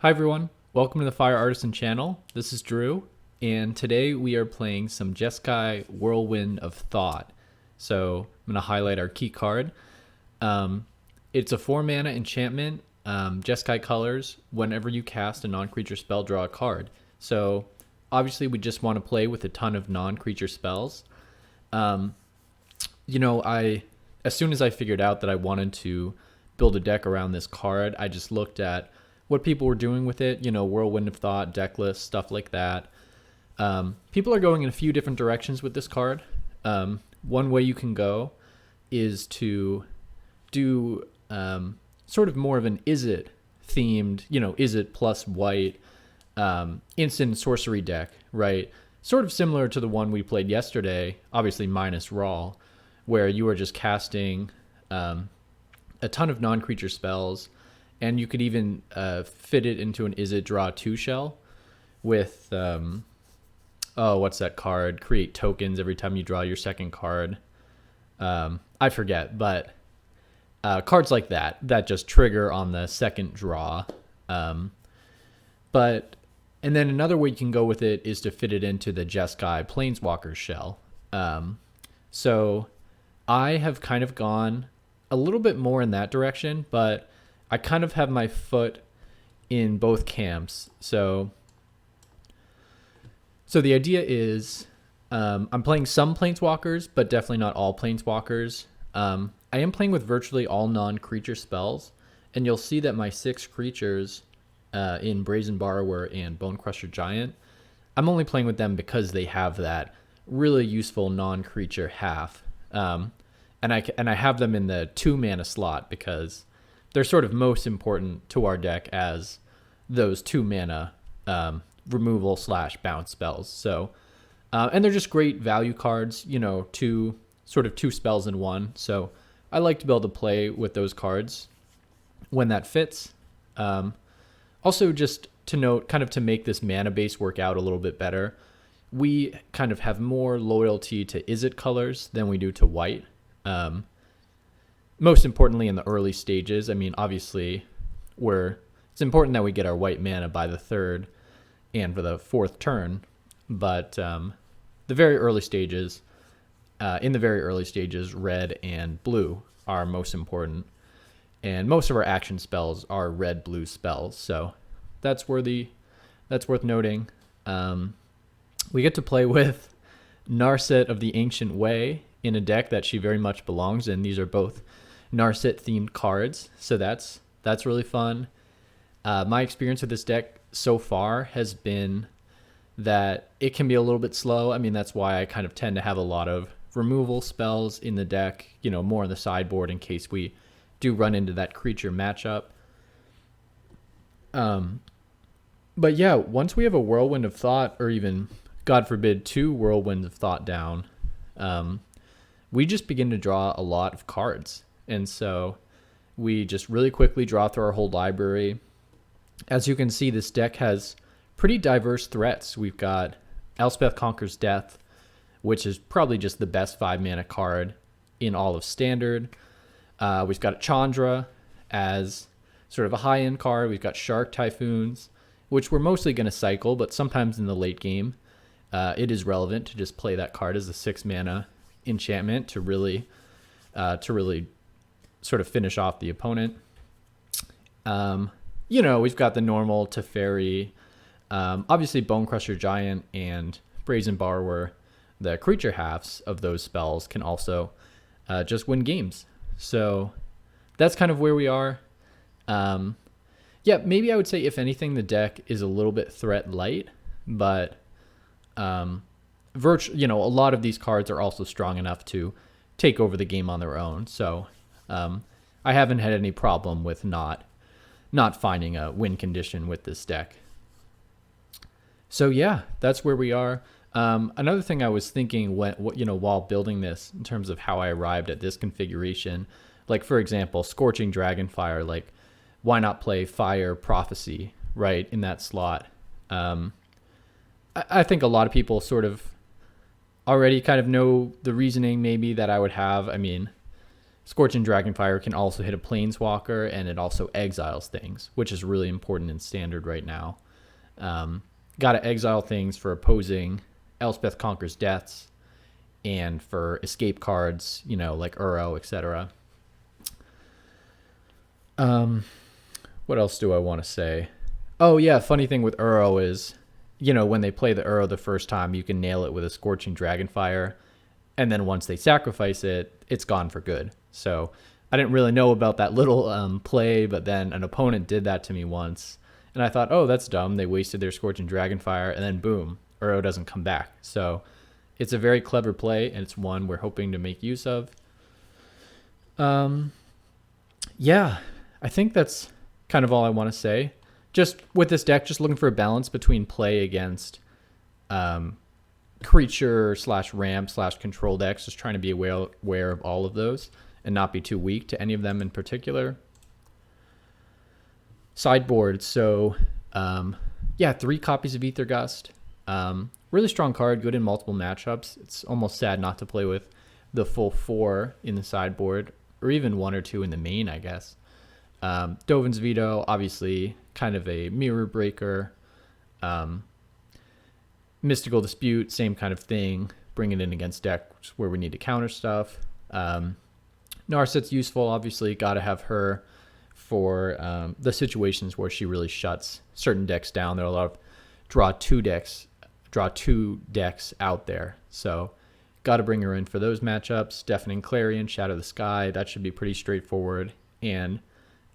Hi everyone, welcome to the Fire Artisan channel. This is Drew, and today we are playing some Jeskai Whirlwind of Thought. So I'm going to highlight our key card. It's a 4-mana enchantment, Jeskai colors. Whenever you cast a non-creature spell, draw a card. So obviously we just want to play with a ton of non-creature spells. As soon as I figured out that I wanted to build a deck around this card, I just looked at what people were doing with it, Whirlwind of Thought, deck lists, stuff like that. People are going in a few different directions with this card. One way you can go is to do sort of more of an Izzet themed, Izzet plus white instant sorcery deck, right? Sort of similar to the one we played yesterday, obviously minus Raw, where you were just casting a ton of non-creature spells. And you could even fit it into an Izzet draw 2 shell with, what's that card? Create tokens every time you draw your second card. I forget, but cards like that just trigger on the second draw. And then another way you can go with it is to fit it into the Jeskai planeswalkers shell. So I have kind of gone a little bit more in that direction, but I kind of have my foot in both camps. So the idea is I'm playing some planeswalkers, but definitely not all planeswalkers. I am playing with virtually all non-creature spells, and you'll see that my 6 creatures in Brazen Borrower and Bonecrusher Giant, I'm only playing with them because they have that really useful non-creature half. And I have them in the 2-mana slot because they're sort of most important to our deck as those 2-mana removal / bounce spells. So, and they're just great value cards, 2 spells in one. So I like to be able to play with those cards when that fits. Also, just to note, kind of to make this mana base work out a little bit better, we kind of have more loyalty to Izzet colors than we do to white. Most importantly in the early stages. I mean, obviously it's important that we get our white mana by the 3rd and for the 4th turn, but in the very early stages, red and blue are most important, and most of our action spells are red-blue spells, so that's worth noting. We get to play with Narset of the Ancient Way in a deck that she very much belongs in. These are both Narset themed cards, so that's really fun. My experience with this deck so far has been that it can be a little bit slow. I mean, that's why I kind of tend to have a lot of removal spells in the deck, more on the sideboard in case we do run into that creature matchup. But yeah, once we have a Whirlwind of Thought, or even, God forbid, 2 Whirlwinds of Thought down, we just begin to draw a lot of cards. And so we just really quickly draw through our whole library. As you can see, this deck has pretty diverse threats. We've got Elspeth Conquers Death, which is probably just the best 5-mana card in all of Standard. We've got Chandra as sort of a high-end card. We've got Shark Typhoons, which we're mostly going to cycle, but sometimes in the late game, it is relevant to just play that card as a 6-mana enchantment to really sort of finish off the opponent. We've got the normal Teferi, obviously Bonecrusher Giant and Brazen Borrower. The creature halves of those spells can also just win games. So that's kind of where we are. Maybe I would say, if anything, the deck is a little bit threat light, but a lot of these cards are also strong enough to take over the game on their own. So I haven't had any problem with not finding a win condition with this deck. So yeah, that's where we are. Another thing I was thinking while building this, in terms of how I arrived at this configuration, like for example, Scorching Dragonfire, like why not play Fire Prophecy right in that slot? I think a lot of people sort of already kind of know the reasoning maybe that I would have. I mean, Scorching Dragonfire can also hit a planeswalker, and it also exiles things, which is really important in Standard right now. Got to exile things for opposing Elspeth Conquers Deaths, and for escape cards, you know, like Uro, etc. What else do I want to say? Oh yeah, funny thing with Uro is, you know, when they play the Uro the first time, you can nail it with a Scorching Dragonfire, and then once they sacrifice it, it's gone for good. So I didn't really know about that little play, but then an opponent did that to me once, and I thought, oh, that's dumb. They wasted their Scorching Dragonfire, and then boom, Uro doesn't come back. So it's a very clever play, and it's one we're hoping to make use of. Yeah, I think that's kind of all I want to say. Just with this deck, just looking for a balance between play against creature / ramp / control decks, just trying to be aware of all of those and not be too weak to any of them in particular. Sideboard, so yeah, 3 copies of Aether Gust. Really strong card, good in multiple matchups. It's almost sad not to play with the full 4 in the sideboard, or even 1 or 2 in the main, I guess. Dovin's Veto, obviously kind of a mirror breaker. Mystical Dispute, same kind of thing. Bring it in against decks where we need to counter stuff. Narset's useful, obviously. Got to have her for the situations where she really shuts certain decks down. There are a lot of draw two decks out there. So got to bring her in for those matchups. Deafening Clarion, Shadow the Sky, that should be pretty straightforward. And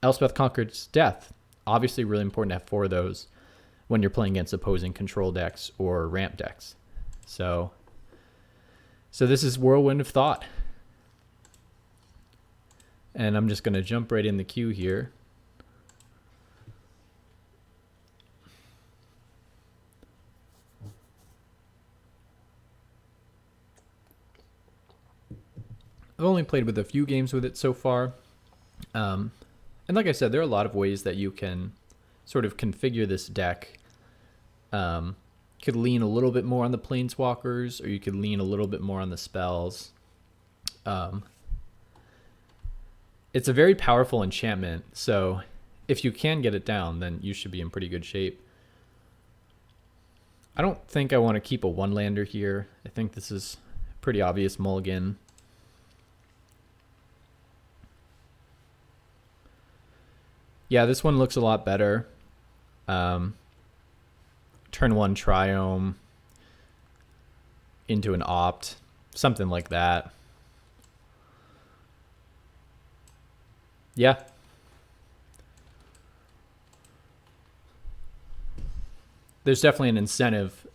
Elspeth Conquers Death, obviously really important to have 4 of those when you're playing against opposing control decks or ramp decks. So this is Whirlwind of Thought. And I'm just going to jump right in the queue here. I've only played with a few games with it so far. And like I said, there are a lot of ways that you can sort of configure this deck. Could lean a little bit more on the planeswalkers, or you could lean a little bit more on the spells. It's a very powerful enchantment, so if you can get it down, then you should be in pretty good shape. I don't think I want to keep a 1-lander here. I think this is a pretty obvious mulligan. Yeah, this one looks a lot better. Turn 1 Triome into an Opt, something like that. Yeah. There's definitely an incentive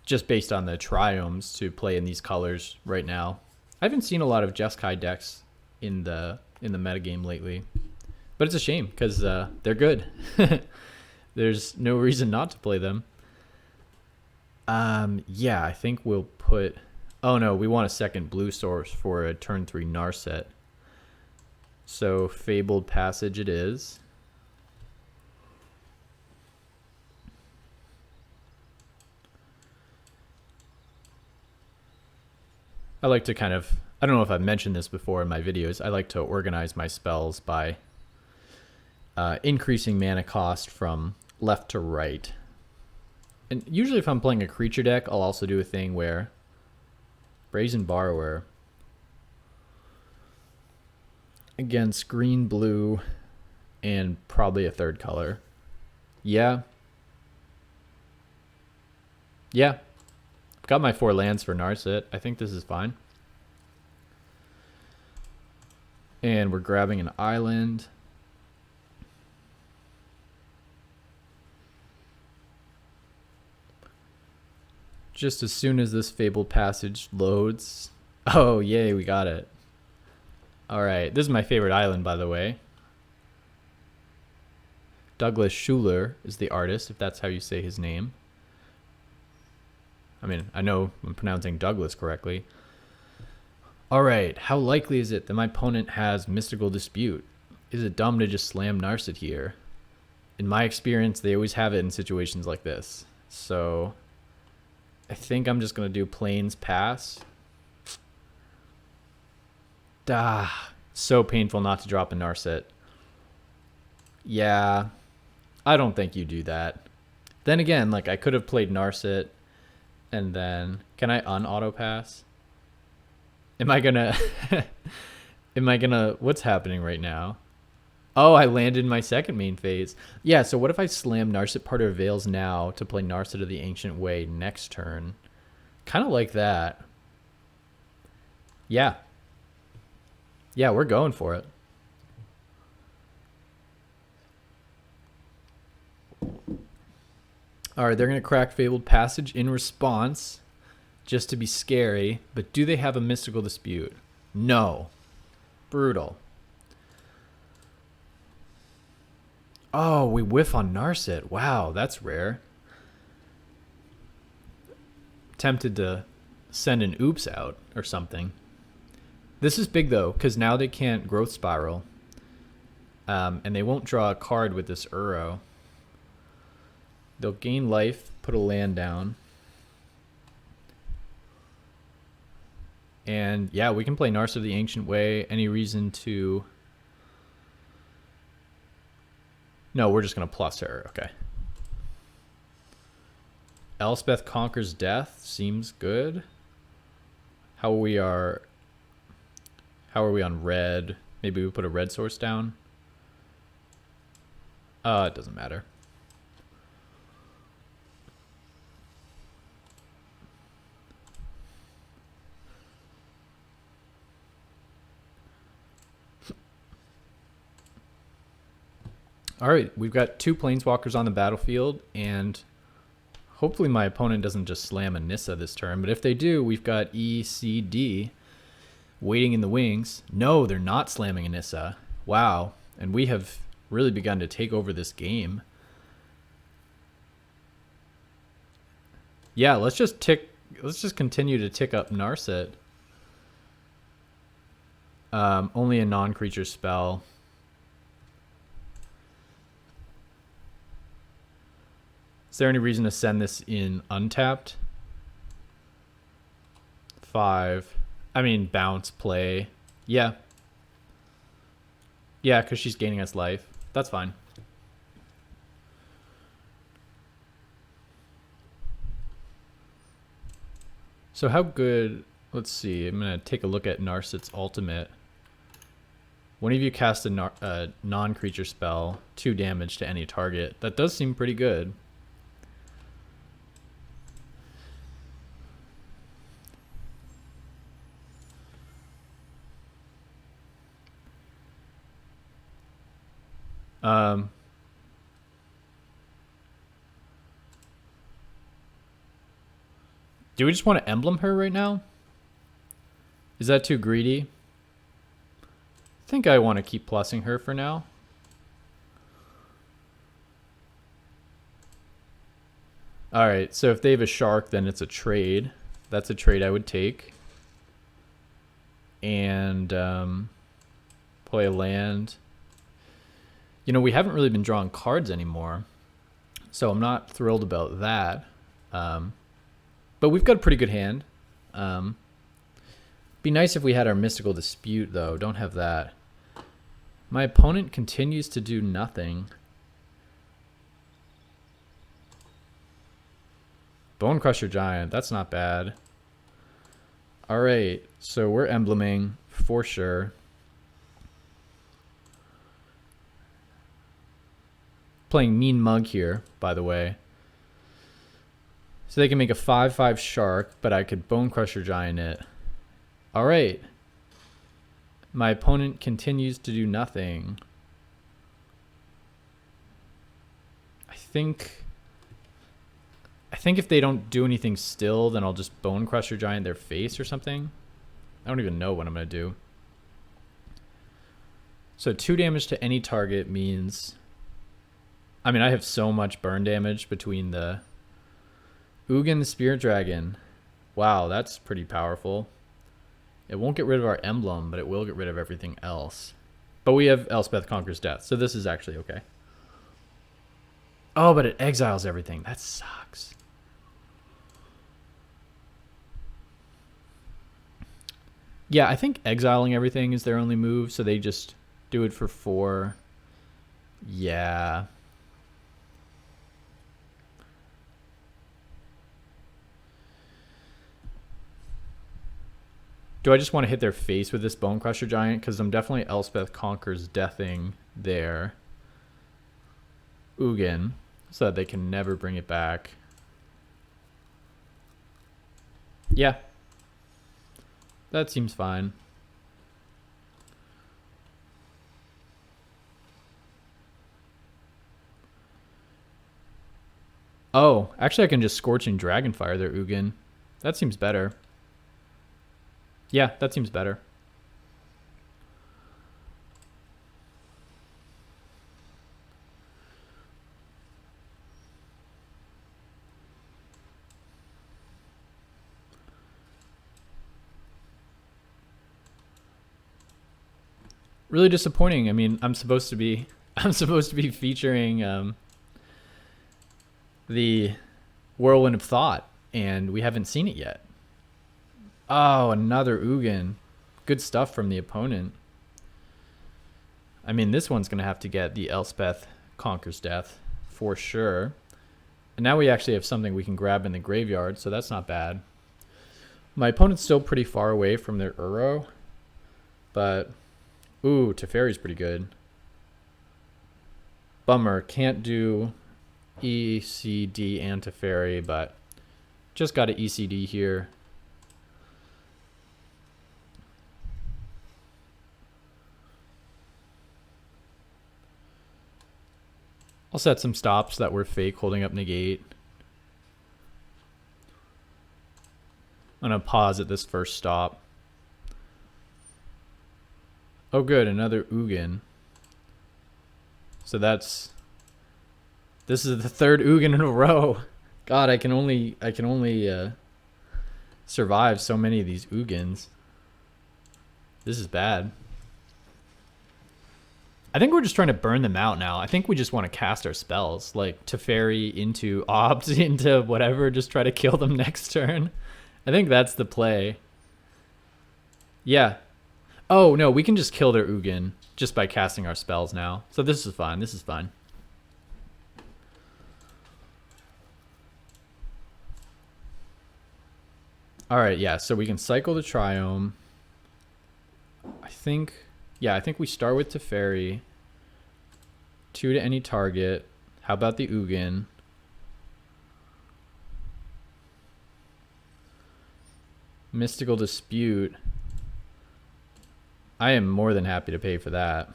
just based on the Triomes to play in these colors right now. I haven't seen a lot of Jeskai decks in the metagame lately. But it's a shame because they're good. There's no reason not to play them. Yeah, I think we'll put... Oh no, we want a second blue source for a turn 3 Narset. So Fabled Passage it is. I like to kind of... I don't know if I've mentioned this before in my videos. I like to organize my spells by increasing mana cost from left to right. And usually if I'm playing a creature deck, I'll also do a thing where Brazen Borrower against green, blue, and probably a third color. Yeah. Yeah. Got my 4 lands for Narset. I think this is fine. And we're grabbing an island. Just as soon as this Fabled Passage loads. Oh, yay, we got it. All right, this is my favorite island, by the way. Douglas Schuler is the artist, if that's how you say his name. I mean, I know I'm pronouncing Douglas correctly. All right, how likely is it that my opponent has Mystical Dispute? Is it dumb to just slam Narset here? In my experience, they always have it in situations like this. So I think I'm just going to do Plains Pass. So painful not to drop a Narset. Yeah, I don't think you do that. Then again, like I could have played Narset and then can I un-auto pass? Am I gonna what's happening right now? Oh, I landed my second main phase. Yeah, so what if I slam Narset Part of Veils now to play Narset of the Ancient Way next turn? Kind of like that. Yeah. Yeah, we're going for it. All right, they're going to crack Fabled Passage in response just to be scary. But do they have a Mystical Dispute? No. Brutal. Oh, we whiff on Narset. Wow, that's rare. Tempted to send an oops out or something. This is big, though, because now they can't Growth Spiral. And they won't draw a card with this Uro. They'll gain life, put a land down. And yeah, we can play Narset of the Ancient Way. Any reason to... No, we're just going to plus her. Okay. Elspeth Conquers Death. Seems good. How are we on red? Maybe we put a red source down. It doesn't matter. All right, we've got 2 planeswalkers on the battlefield, and hopefully my opponent doesn't just slam a Nissa this turn. But if they do, we've got E, C, D waiting in the wings. No, they're not slamming a Nissa. Wow, and we have really begun to take over this game. Yeah, let's just continue to tick up Narset. Only a non-creature spell. Is there any reason to send this in untapped? 5. I mean, bounce, play. Yeah. Yeah, because she's gaining us life. That's fine. So how good... Let's see. I'm going to take a look at Narset's ultimate. One of you cast a non-creature spell, 2 damage to any target. That does seem pretty good. Do we just want to emblem her right now? Is that too greedy? I think I want to keep plussing her for now. Alright, so if they have a shark, then it's a trade. That's a trade I would take. And play a land. You know, we haven't really been drawing cards anymore, so I'm not thrilled about that. But we've got a pretty good hand. Be nice if we had our Mystical Dispute, though. Don't have that. My opponent continues to do nothing. Bonecrusher Giant. That's not bad. All right, so we're embleming for sure. Playing Mean Mug here, by the way. So they can make a 5/5 shark, but I could Bonecrusher Giant it. All right. My opponent continues to do nothing. I think if they don't do anything still, then I'll just Bonecrusher Giant their face or something. I don't even know what I'm going to do. So 2 damage to any target means... I mean, I have so much burn damage between the Ugin the Spirit Dragon. Wow, that's pretty powerful. It won't get rid of our emblem, but it will get rid of everything else. But we have Elspeth Conquers Death, so this is actually okay. Oh, but it exiles everything. That sucks. Yeah, I think exiling everything is their only move, so they just do it for 4. Yeah. Do I just want to hit their face with this Bonecrusher Giant? Because I'm definitely Elspeth Conquers deathing their Ugin so that they can never bring it back. Yeah. That seems fine. Oh, actually I can just Scorching Dragonfire their Ugin. That seems better. Yeah, that seems better. Really disappointing. I mean, I'm supposed to be featuring the Whirlwind of Thought, and we haven't seen it yet. Oh, another Ugin. Good stuff from the opponent. I mean, this one's going to have to get the Elspeth Conquers Death for sure. And now we actually have something we can grab in the graveyard, so that's not bad. My opponent's still pretty far away from their Uro, but ooh, Teferi's pretty good. Bummer, can't do ECD and Teferi, but just got an ECD here. I'll set some stops that were fake holding up negate. I'm going to pause at this first stop. Oh good, another Ugin. So this is the 3rd Ugin in a row. God, I can only survive so many of these Ugins. This is bad. I think we're just trying to burn them out now. I think we just want to cast our spells, like Teferi into Opt into whatever, just try to kill them next turn. I think that's the play. Yeah. Oh, no, we can just kill their Ugin just by casting our spells now. So this is fine. This is fine. All right, yeah, so we can cycle the Triome. I think we start with Teferi. 2 to any target. How about the Ugin? Mystical Dispute. I am more than happy to pay for that.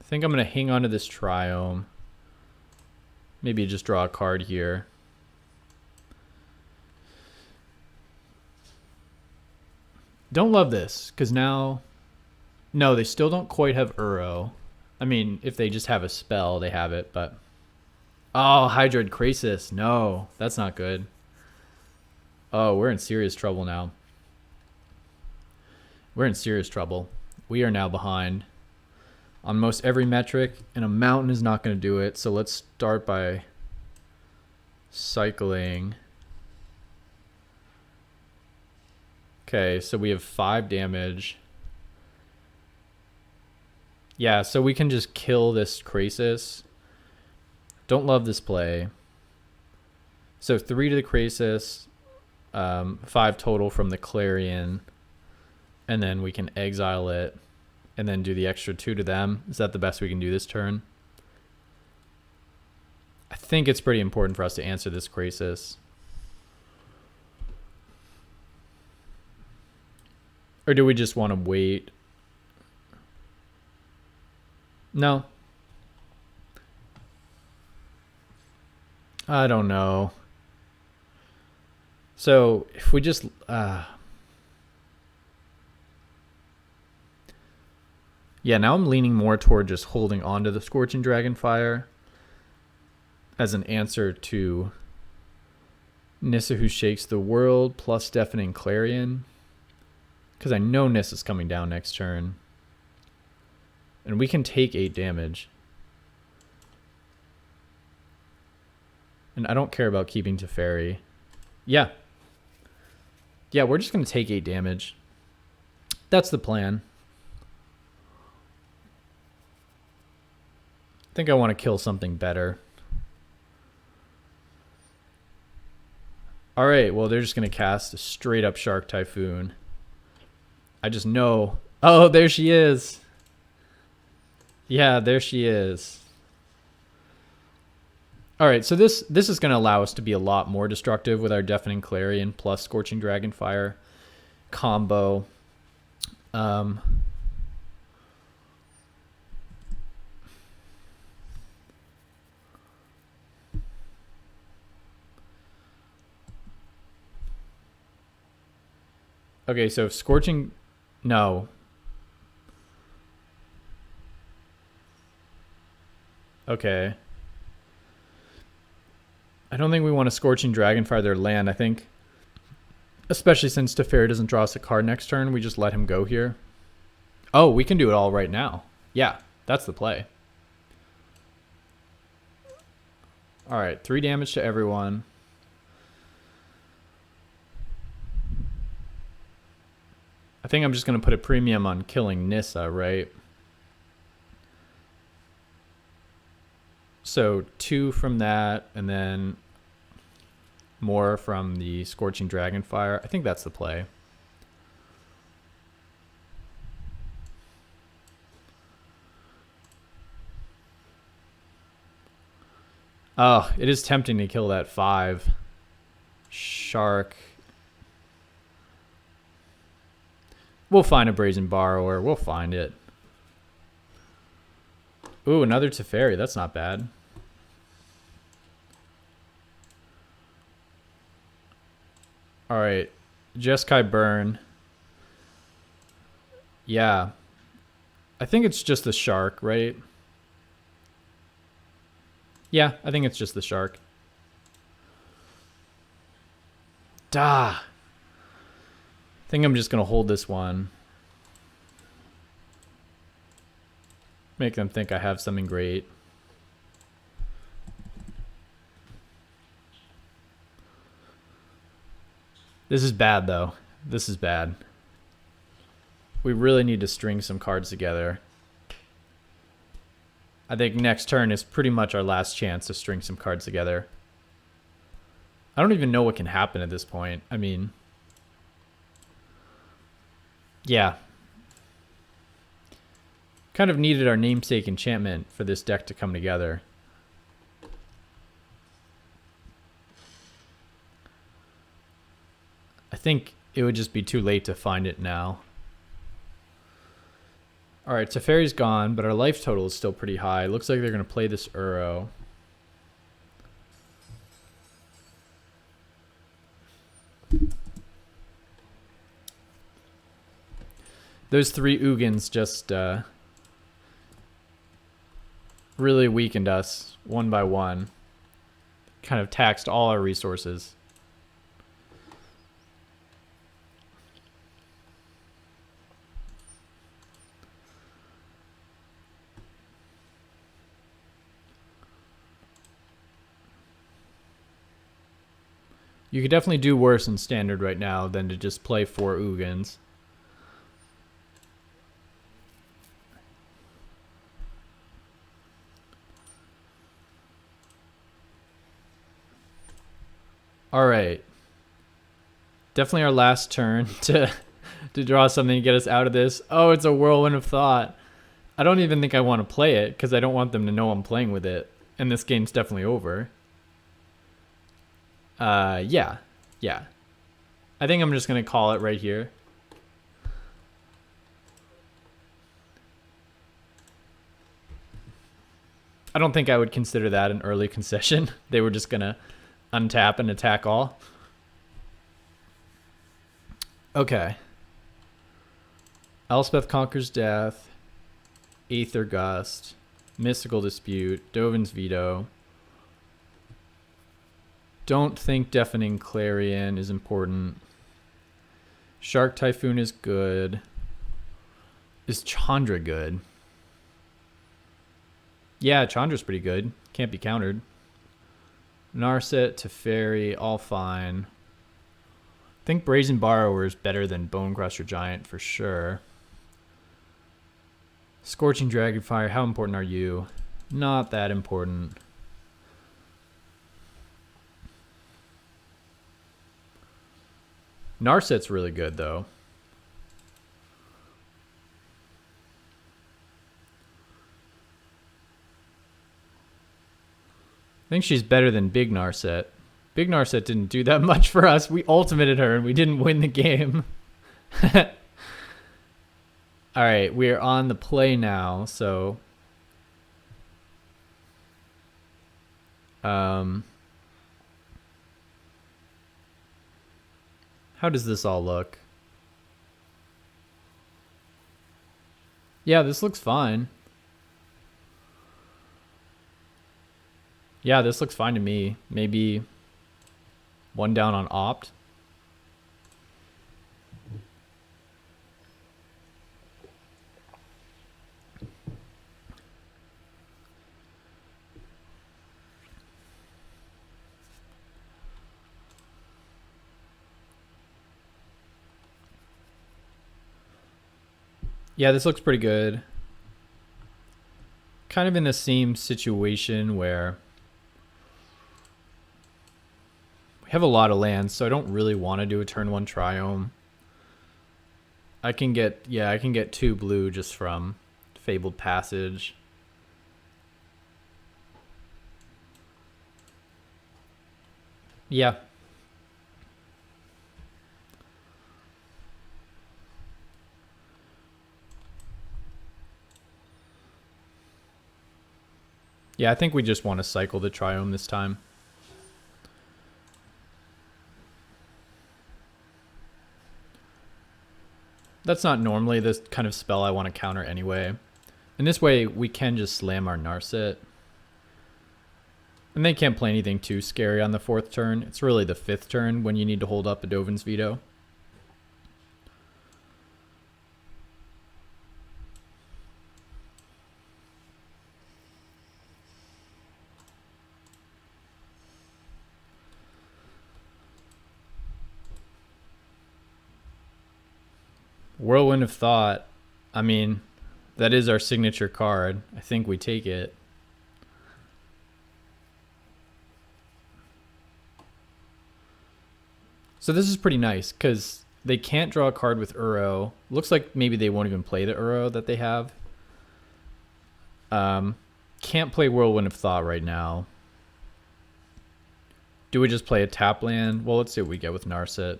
I think I'm going to hang on to this Triome. Maybe just draw a card here. Don't love this, because now... No, they still don't quite have Uro. I mean, if they just have a spell, they have it, but... Oh, Hydroid Krasis. No, that's not good. Oh, we're in serious trouble now. We're in serious trouble. We are now behind on most every metric, and a mountain is not going to do it. So let's start by cycling. Okay, so we have 5 damage. Yeah, so we can just kill this Krasis. Don't love this play. So 3 to the Krasis, 5 total from the Clarion, and then we can exile it, and then do the extra 2 to them. Is that the best we can do this turn? I think it's pretty important for us to answer this Krasis. Or do we just want to wait? No. I don't know. So if we just... yeah, now I'm leaning more toward just holding on to the Scorching Dragonfire as an answer to Nissa Who Shakes the World plus Deafening Clarion. Because I know Nissa's coming down next turn. And we can take 8 damage. And I don't care about keeping Teferi. Yeah. Yeah, we're just going to take 8 damage. That's the plan. I think I want to kill something better. Alright, well, they're just going to cast a straight up Shark Typhoon. I just know. Oh, there she is. Yeah, there she is. Alright, so this is going to allow us to be a lot more destructive with our Deafening Clarion plus Scorching Dragonfire combo. Okay, so Scorching... No. Okay. I don't think we want to Scorching Dragonfire their land. I think, especially since Teferi doesn't draw us a card next turn, we just let him go here. Oh, we can do it all right now. Yeah, that's the play. Alright, 3 damage to everyone. I think I'm just going to put a premium on killing Nissa, right? So 2 from that, and then more from the Scorching Dragonfire. I think that's the play. Oh, it is tempting to kill that 5. Shark. We'll find a Brazen Borrower. We'll find it. Ooh, another Teferi. That's not bad. Alright. Jeskai burn. Yeah. I think it's just the shark, right? Yeah, I think it's just the shark. Duh. I think I'm just going to hold this one. Make them think I have something great. This is bad, though. This is bad. We really need to string some cards together. I think next turn is pretty much our last chance to string some cards together. I don't even know what can happen at this point. I mean... Yeah. Kind of needed our namesake enchantment for this deck to come together. I think it would just be too late to find it now. Alright, Teferi's gone, but our life total is still pretty high. Looks like they're going to play this Uro. Those 3 Ugins just really weakened us one by one. Kind of taxed all our resources. You could definitely do worse in Standard right now than to just play 4 Ugins. Alright. Definitely our last turn to draw something to get us out of this. Oh, it's a Whirlwind of Thought. I don't even think I want to play it because I don't want them to know I'm playing with it. And this game's definitely over. Yeah. I think I'm just going to call it right here. I don't think I would consider that an early concession. They were just going to untap and attack all. Okay. Elspeth Conquers Death. Aether Gust. Mystical Dispute. Dovin's Veto. Don't think Deafening Clarion is important. Shark Typhoon is good. Is Chandra good? Yeah, Chandra's pretty good. Can't be countered. Narset to Fairy, all fine. I think Brazen Borrower is better than Bonecrusher Giant for sure. Scorching Dragonfire, how important are you? Not that important. Narset's really good though. I think she's better than Big Narset. Big Narset didn't do that much for us. We ultimated her and we didn't win the game. Alright, we're on the play now, so... how does this all look? Yeah, this looks fine. Yeah, this looks fine to me. Maybe one down on opt. Yeah, this looks pretty good. Kind of in the same situation where we have a lot of lands, so I don't really want to do a turn 1 Triome. I can get 2 blue just from Fabled Passage. Yeah. Yeah, I think we just want to cycle the Triome this time. That's not normally the kind of spell I want to counter anyway. And this way, we can just slam our Narset. And they can't play anything too scary on the 4th turn. It's really the 5th turn when you need to hold up a Dovin's Veto. Whirlwind of Thought. I mean, that is our signature card. I think we take it. So this is pretty nice because they can't draw a card with Uro. Looks like maybe they won't even play the Uro that they have. Can't play Whirlwind of Thought right now. Do we just play a tap land? Well, let's see what we get with Narset.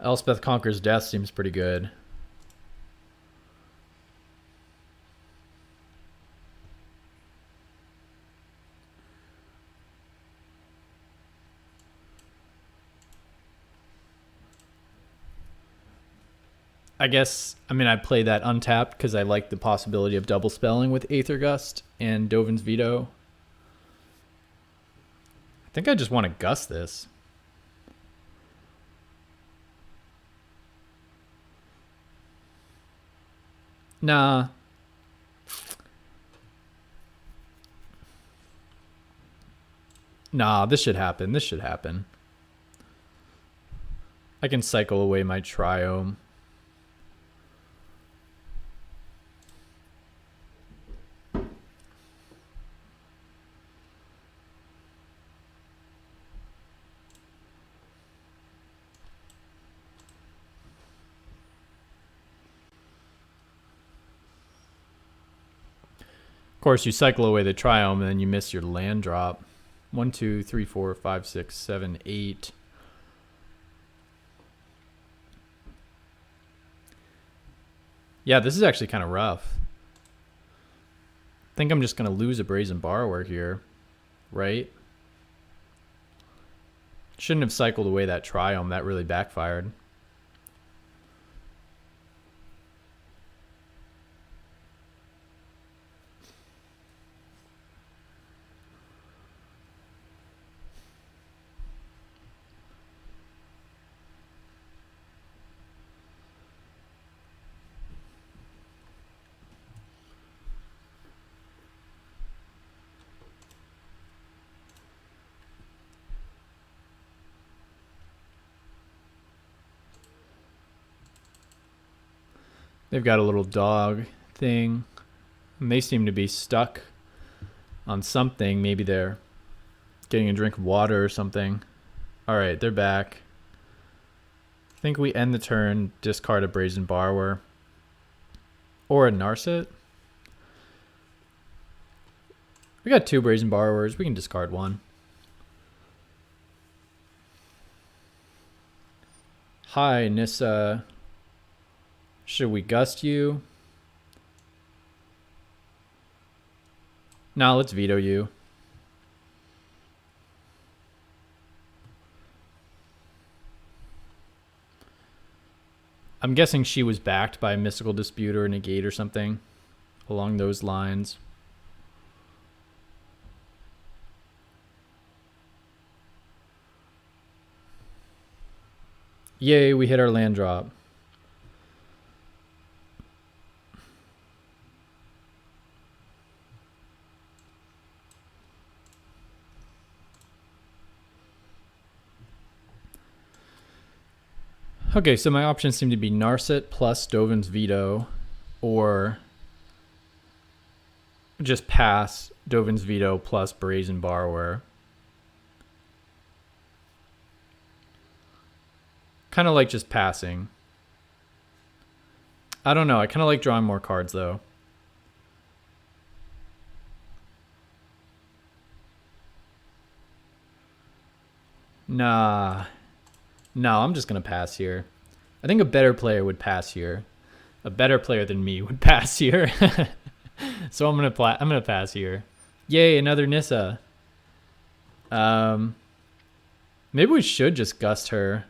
Elspeth Conquers Death seems pretty good. I guess, I mean, I play that untapped because I like the possibility of double spelling with Aether Gust and Dovin's Veto. I think I just want to gust this. Nah. Nah, this should happen. This should happen. I can cycle away my Triome. Of course, you cycle away the Triome and then you miss your land drop. 1, 2, 3, 4, 5, 6, 7, 8. Yeah, this is actually kind of rough. I think I'm just going to lose a Brazen Borrower here, right? Shouldn't have cycled away that Triome. That really backfired. They've got a little dog thing. And they seem to be stuck on something. Maybe they're getting a drink of water or something. All right, they're back. I think we end the turn, discard a Brazen Borrower. Or a Narset. We got 2 Brazen Borrowers. We can discard one. Hi, Nissa. Should we gust you? Nah, let's veto you. I'm guessing she was backed by a Mystical Dispute or a Negate or something along those lines. Yay, we hit our land drop. Okay, so my options seem to be Narset plus Dovin's Veto, or just pass Dovin's Veto plus Brazen Borrower. Kind of like just passing. I don't know. I kind of like drawing more cards, though. Nah. No, I'm just going to pass here. I think a better player would pass here. A better player than me would pass here. So I'm going to pass here. Yay, another Nissa. Maybe we should just gust her,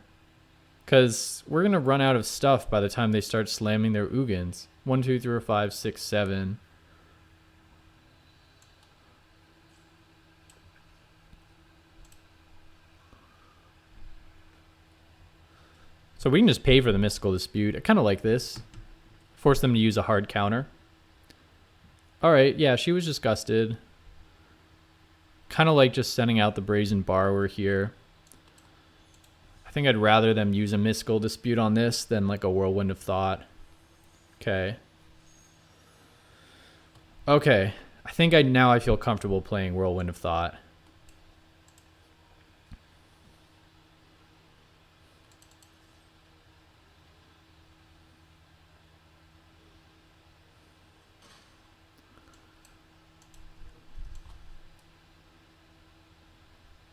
because we're going to run out of stuff by the time they start slamming their Ugins. 1, 2, 3, 4, 5, 6, 7. So we can just pay for the Mystical Dispute. I kind of like this. Force them to use a hard counter. All right, yeah, she was just gusted. Kind of like just sending out the Brazen Borrower here. I think I'd rather them use a Mystical Dispute on this than like a Whirlwind of Thought. Okay. Okay. I think now I feel comfortable playing Whirlwind of Thought.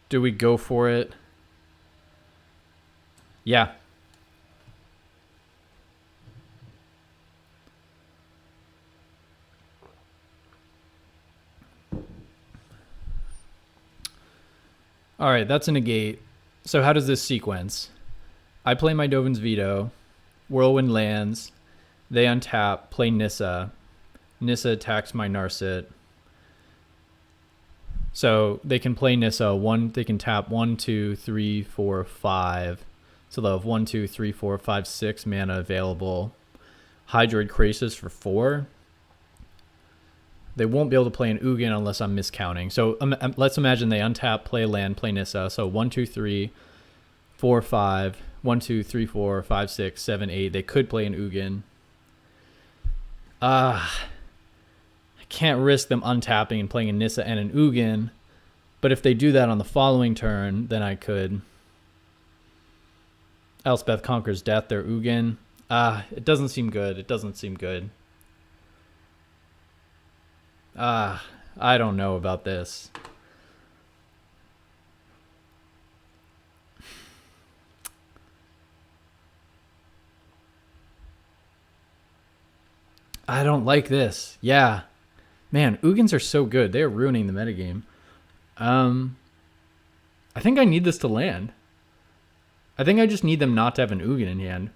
Do we go for it? Yeah. All right, that's a negate. So how does this sequence? I play my Dovin's Veto. Whirlwind lands. They untap, play Nissa. Nissa attacks my Narset. So they can play Nissa. They can tap 1, 2, 3, 4, 5. So they'll have 1, 2, 3, 4, 5, 6 mana available. Hydroid Krasis for 4. They won't be able to play an Ugin unless I'm miscounting. So let's imagine they untap, play land, play Nissa. So 1, 2, 3, 4, 5. 1, 2, 3, 4, 5, 6, 7, 8. They could play an Ugin. I can't risk them untapping and playing a Nissa and an Ugin. But if they do that on the following turn, then I could. Elspeth conquers death, their Ugin. It doesn't seem good. It doesn't seem good. I don't know about this. I don't like this. Yeah. Man, Ugins are so good. They're ruining the metagame. I think I need this to land. I think I just need them not to have an Ugin in hand.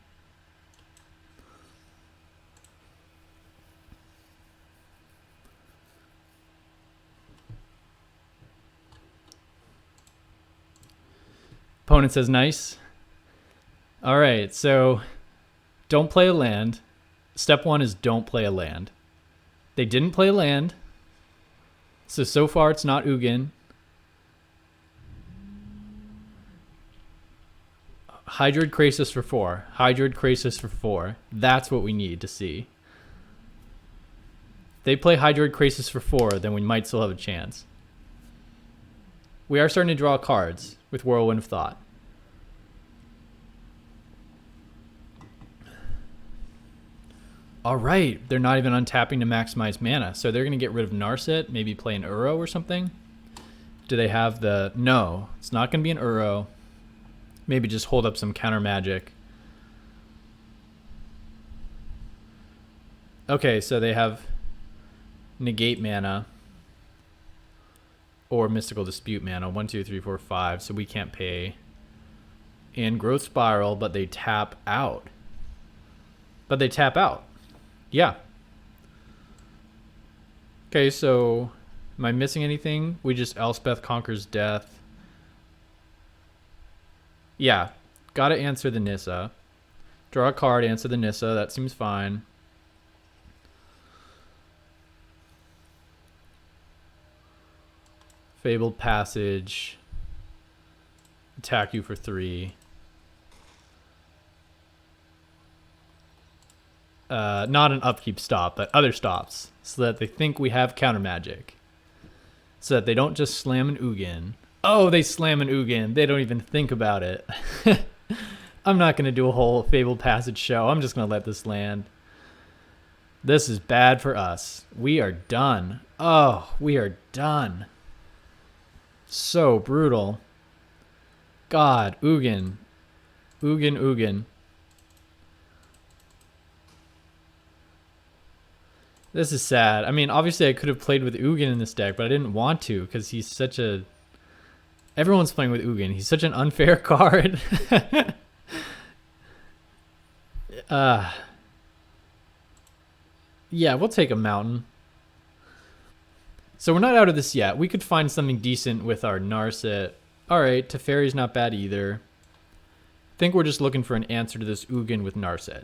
Opponent says nice. All right, so don't play a land. Step 1 is don't play a land. They didn't play a land. So far it's not Ugin. Hydroid Krasis for 4. Hydroid Krasis for 4. That's what we need to see. If they play Hydroid Krasis for 4, then we might still have a chance. We are starting to draw cards with Whirlwind of Thought. All right, they're not even untapping to maximize mana, so they're going to get rid of Narset, maybe play an Uro or something. Do they have the... No, it's not going to be an Uro. Maybe just hold up some counter magic. Okay, so they have negate mana or mystical dispute mana. 1, 2, 3, 4, 5. So we can't pay. And growth spiral, but they tap out. Yeah. Okay, so am I missing anything? We just Elspeth conquers death. Yeah, gotta answer the Nissa. Draw a card, answer the Nissa. That seems fine. Fabled Passage. Attack you for 3. Not an upkeep stop, but other stops, so that they think we have counter magic. So that they don't just slam an Ugin. Oh, they slam an Ugin. They don't even think about it. I'm not going to do a whole Fabled Passage show. I'm just going to let this land. This is bad for us. We are done. Oh, we are done. So brutal. God, Ugin. Ugin. This is sad. I mean, obviously I could have played with Ugin in this deck, but I didn't want to because he's such a... Everyone's playing with Ugin. He's such an unfair card. Yeah, we'll take a mountain. So we're not out of this yet. We could find something decent with our Narset. Alright, Teferi's not bad either. I think we're just looking for an answer to this Ugin with Narset.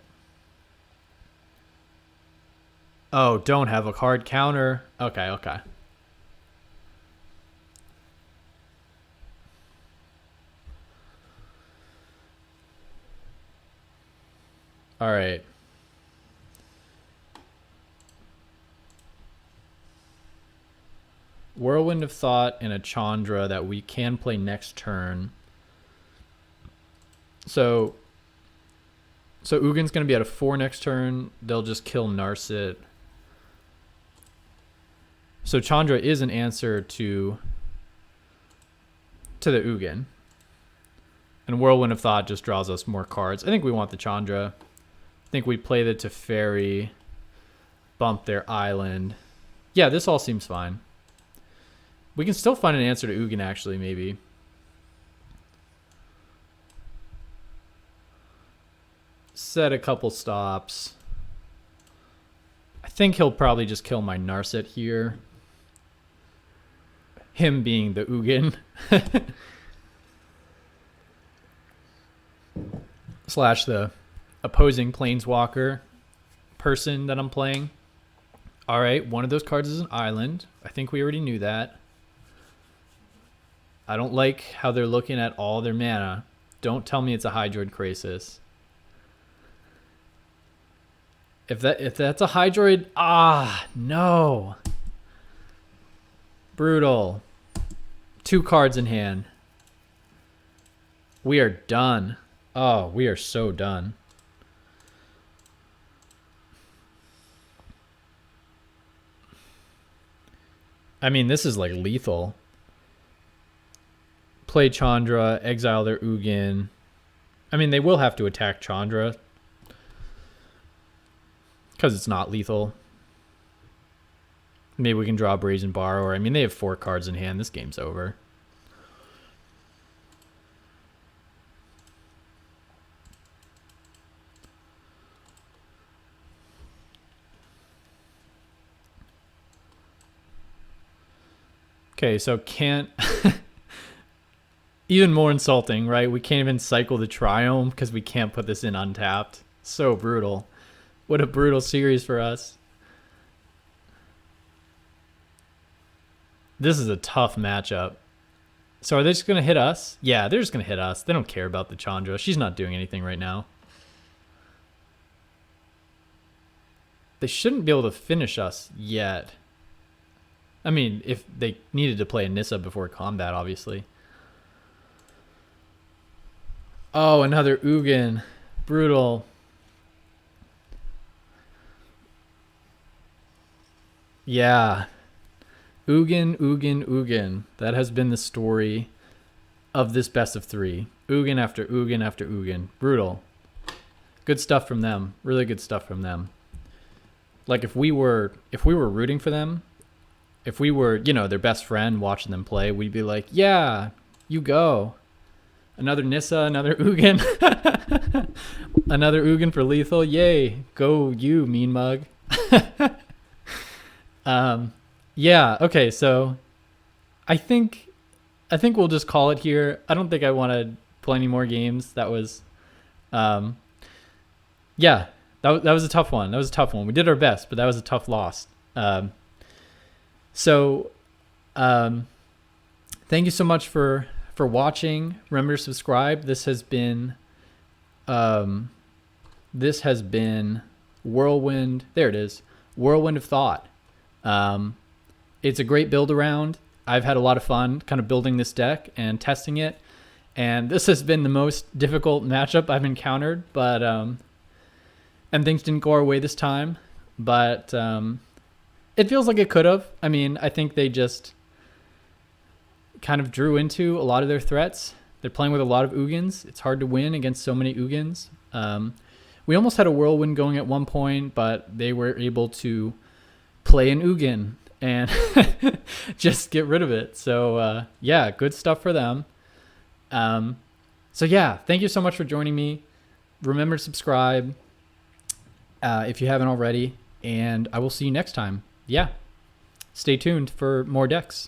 Oh, don't have a card counter. Okay. Alright. Whirlwind of Thought and a Chandra that we can play next turn. So Ugin's going to be at a 4 next turn. They'll just kill Narset. So Chandra is an answer to the Ugin. And Whirlwind of Thought just draws us more cards. I think we want the Chandra. I think we play the Teferi, bump their island. Yeah, this all seems fine. We can still find an answer to Ugin, actually, maybe. Set a couple stops. I think he'll probably just kill my Narset here. Him being the Ugin. Slash the opposing planeswalker person that I'm playing. Alright, one of those cards is an island. I think we already knew that. I don't like how they're looking at all their mana. Don't tell me it's a Hydroid Krasis. If that's a Hydroid, no. Brutal. 2 cards in hand. We are done. Oh, we are so done. I mean, this is like lethal. Play Chandra, exile their Ugin. I mean, they will have to attack Chandra because it's not lethal. Maybe we can draw a Brazen Borrower. I mean, they have 4 cards in hand. This game's over. Okay, so can't... Even more insulting, right? We can't even cycle the Triome because we can't put this in untapped. So brutal. What a brutal series for us. This is a tough matchup. So are they just going to hit us? Yeah, they're just going to hit us. They don't care about the Chandra. She's not doing anything right now. They shouldn't be able to finish us yet. I mean, if they needed to play a Nissa before combat, obviously. Oh, another Ugin. Brutal. Yeah. Ugin. That has been the story of this best of 3. Ugin after Ugin after Ugin. Brutal. Good stuff from them. Really good stuff from them. Like if we were rooting for them, if we were, you know, their best friend watching them play, we'd be like, yeah, you go. Another Nissa, another Ugin. Another Ugin for lethal. Yay. Go you, mean mug. Yeah, okay, so I think we'll just call it here. I don't think I want to play any more games. That was yeah, that was a tough one. That was a tough one. We did our best, but that was a tough loss. So thank you so much for watching. Remember to subscribe. This has been Whirlwind. There it is. Whirlwind of Thought. It's a great build around. I've had a lot of fun kind of building this deck and testing it. And this has been the most difficult matchup I've encountered, but and things didn't go our way this time, but it feels like it could have. I mean, I think they just kind of drew into a lot of their threats. They're playing with a lot of Ugins. It's hard to win against so many Ugins. We almost had a Whirlwind going at one point, but they were able to play an Ugin and just get rid of it. So yeah, good stuff for them. So yeah, thank you so much for joining me. Remember to subscribe if you haven't already, and I will see you next time. Yeah, stay tuned for more decks.